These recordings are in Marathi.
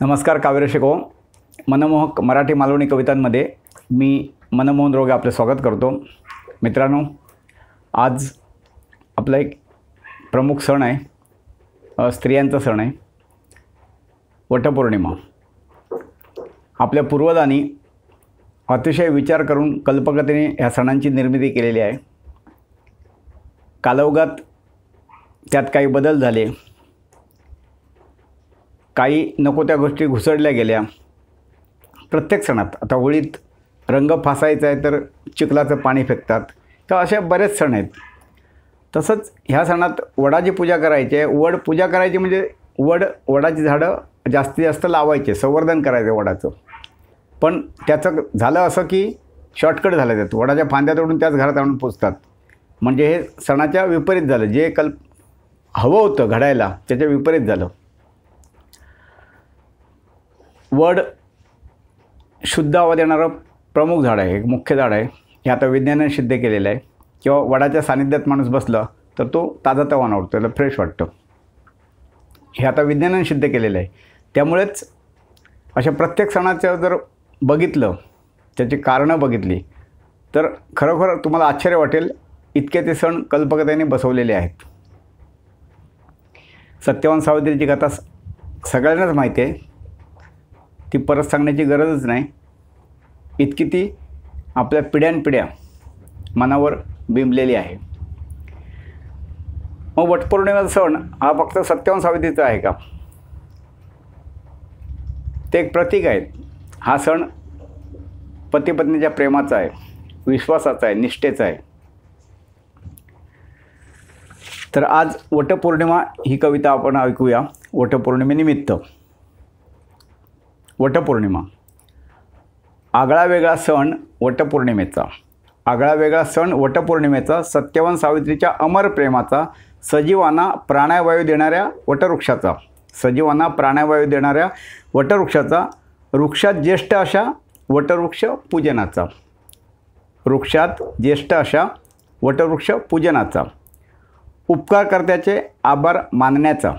नमस्कार काव्यरसिको, मनमोहक मराठी मालवणी कवितांमध्ये मी मनमोहन रोगे आपले स्वागत करतो। मित्रांनो, आज आपला एक प्रमुख सण आहे, स्त्रियांचा सण आहे, वटपौर्णिमा। आपल्या पूर्वजांनी अतिशय विचार करून कल्पकतेने ह्या सणांची निर्मिती केलेली आहे। कालावगात त्यात काही बदल झाले, काही नको त्या गोष्टी घुसडल्या गेल्या। प्रत्येक सणात आता होळीत रंग फासायचा आहे तर चिखलाचं पाणी फेकतात, तर असे बरेच सण आहेत। तसंच ह्या सणात वडाची पूजा करायची आहे। वड पूजा करायची म्हणजे वडाची झाडं जास्तीत जास्त लावायचे, संवर्धन करायचं वडाचं। पण त्याचं झालं असं की शॉर्टकट झालं, त्यात वडाच्या फांद्या तोडून त्याच घरात आणून पुजतात। म्हणजे हे सणाच्या विपरीत झालं, जे हवं होतं घडायला त्याच्या विपरीत झालं। वड शुद्ध हवा देणारं प्रमुख झाड आहे, एक मुख्य झाड आहे। हे आता विज्ञानाने सिद्ध केलेलं आहे। किंवा वडाच्या सानिध्यात माणूस बसला तर तो ताजातवाना उठतो, त्याला फ्रेश वाटतं। हे आता विज्ञानाने सिद्ध केलेलं आहे। त्यामुळेच अशा प्रत्येक सणाचं जर बघितलं, त्याची कारणं बघितली तर खरोखर तुम्हाला आश्चर्य वाटेल, इतके ते सण कल्पकतेने बसवलेले आहेत। सत्यवान सावित्रीची कथा सगळ्यांनाच माहिती आहे, ती परत सांगण्याची गरजच नाही। इतकी ती आपल्या पिढ्यानपिढ्या मनावर बिंबलेली आहे। मग वटपौर्णिमेचा सण हा फक्त सत्यवान सावित्रीचा आहे का? ते एक प्रतीक आहे। हा सण पती पत्नीच्या प्रेमाचा आहे, विश्वासाचा आहे, निष्ठेचा आहे। तर आज वटपौर्णिमा ही कविता आपण ऐकूया। वटपौर्णिमेनिमित्त वटपौर्णिमा, आगळा वेगळा सण वटपौर्णिमेचा, आगळा वेगळा सण वटपौर्णिमेचा, सत्यवान सावित्रीच्या अमर प्रेमाचा, सजीवांना प्राणवायू देणाऱ्या वटवृक्षाचा, सजीवांना प्राणवायू देणाऱ्या वटवृक्षाचा, वृक्षात ज्येष्ठ अशा वटवृक्ष पूजनाचा, वृक्षात ज्येष्ठ अशा वटवृक्ष पूजनाचा, उपकारकर्त्याचे आभार मानण्याचा।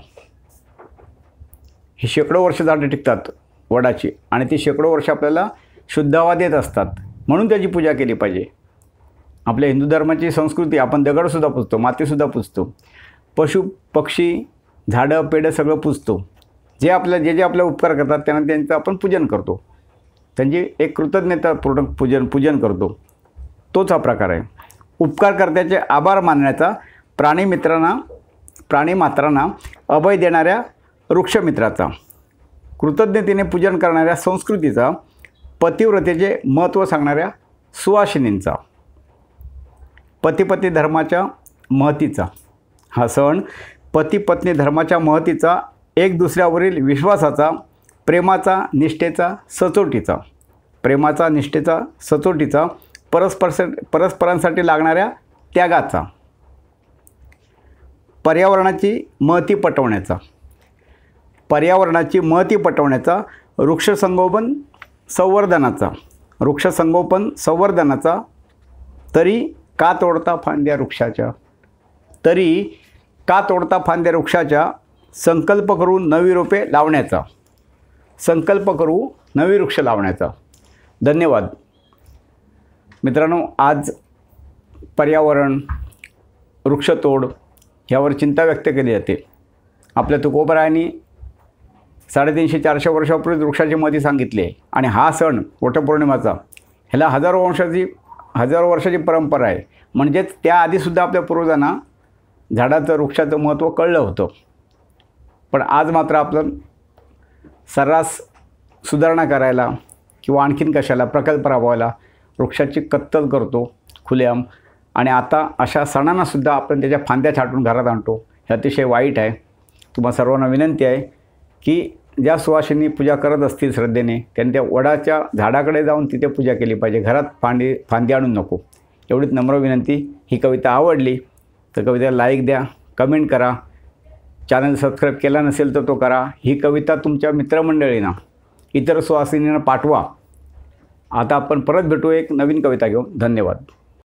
ही शेकडो वर्ष झाडे टिकतात वडाची, आणि ती शेकडो वर्ष आपल्याला शुद्ध हवा देत असतात, म्हणून त्याची पूजा केली पाहिजे। आपल्या हिंदू धर्माची संस्कृती, आपण दगडसुद्धा पूजतो, मातीसुद्धा पूजतो, पशु पक्षी झाडं पेडं सगळं पूजतो। जे आपले उपकार करतात त्यांना त्यांचं आपण पूजन करतो, त्यांची एक कृतज्ञतापूर्वक पूजन करतो। तोच हा प्रकार आहे। उपकारकर्त्याचे आभार मानण्याचा, प्राणीमात्रांना अभय देणाऱ्या वृक्षमित्राचा, कृतज्ञतेने पूजन करणाऱ्या संस्कृतीचा, पतिव्रतेचे महत्त्व सांगणाऱ्या सुवासिनींचा, पतिपत्नी धर्माच्या महतीचा। हा सण पतिपत्नी धर्माच्या महतीचा, एक दुसऱ्यावरील विश्वासाचा, प्रेमाचा निष्ठेचा सचोटीचा, प्रेमाचा निष्ठेचा सचोटीचा, परस्परांसाठी लागणाऱ्या त्यागाचा, पर्यावरणाची महती पटवण्याचा, पर्यावरणाची महती पटवण्याचा, वृक्षसंगोपन संवर्धनाचा, तरी का तोडता फांद्या वृक्षाच्या, तरी का तोडता फांद्या वृक्षाच्या, संकल्प करू नवी रोपे लावण्याचा, संकल्प करू नवी वृक्ष लावण्याचा। धन्यवाद मित्रांनो। आज पर्यावरण, वृक्षतोड ह्यावर चिंता व्यक्त केली जाते। आपल्या तुकोबरायांनी 350-400 वर्षापूर्वी वृक्षाची महती सांगितली आहे, आणि हा सण वटपौर्णिमाचा ह्याला हजारो वर्षाची परंपरा आहे। म्हणजेच त्याआधीसुद्धा आपल्या पूर्वजांना झाडाचं, वृक्षाचं महत्त्व कळलं होतं। पण आज मात्र आपण सर्रास सुधारणा करायला किंवा आणखीन कशाला प्रकल्प राबवायला वृक्षाची कत्तल करतो खुलेआम, आणि आता अशा सणांनासुद्धा आपण त्याच्या फांद्या छाटून घरात आणतो। हे अतिशय वाईट आहे। तुम्हा सर्वांना विनंती आहे की ज्या सुवासिनी पूजा करत असतील श्रद्धेने, त्यांनी त्या वडाच्या झाडाकडे जाऊन तिथे पूजा केली पाहिजे, घरात फांदी आणून नको। एवढीच नम्र विनंती। ही कविता आवडली तर कवितेला लाईक द्या, कमेंट करा, चॅनल सबस्क्राईब केला नसेल तर तो करा। ही कविता तुमच्या मित्रमंडळींना, इतर सुवासिनींना पाठवा। आता आपण परत भेटू एक नवीन कविता घेऊन। धन्यवाद।